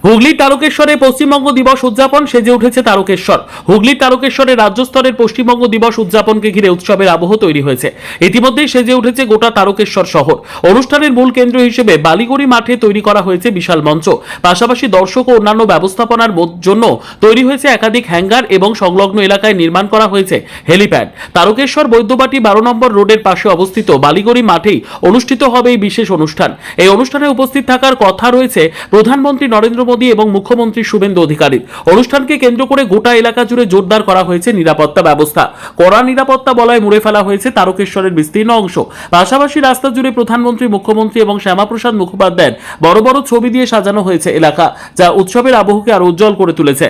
হুগলির তারকেশ্বরে পশ্চিমবঙ্গ দিবস উদযাপন সেজে উঠেছে তারকেশ্বর। হুগলির তারকেশ্বরে রাজ্য স্তরের পশ্চিমবঙ্গ দিবস উদযাপনকে ঘিরে উৎসবের আবহ তৈরি হয়েছে। ইতিমধ্যেই সেজে উঠেছে গোটা তারকেশ্বর শহর। অনুষ্ঠানের মূল কেন্দ্র হিসেবে বালিগড়ি মাঠে তৈরি করা হয়েছে বিশাল মঞ্চ। পাশাপাশি দর্শক ও অন্যান্য ব্যবস্থাপনার জন্য তৈরি হয়েছে একাধিক হ্যাঙ্গার এবং সংলগ্ন এলাকায় নির্মাণ করা হয়েছে হেলিপ্যাড। তারকেশ্বর বৈদ্যবাটি 12 নম্বর রোডের পাশে অবস্থিত বালিগড়ি মাঠেই অনুষ্ঠিত হবে এই বিশেষ অনুষ্ঠান। এই অনুষ্ঠানে উপস্থিত থাকার কথা রয়েছে প্রধানমন্ত্রী নরেন্দ্র মোদী এবং মুখ্যমন্ত্রী শুভেন্দু অধিকারী। অনুষ্ঠানকে কেন্দ্র করে গোটা এলাকা জুড়ে জোরদার করা হয়েছে নিরাপত্তা ব্যবস্থা। কড়া নিরাপত্তা বলয়ে মুড়ে ফেলা হয়েছে তারকেশ্বরের বিস্তীর্ণ অংশ। পাশাপাশি রাস্তা জুড়ে প্রধানমন্ত্রী, মুখ্যমন্ত্রী এবং শ্যামাপ্রসাদ মুখোপাধ্যায়ের বড় বড় ছবি দিয়ে সাজানো হয়েছে এলাকা, যা উৎসবের আবহকে আরো উজ্জ্বল করে তুলেছে।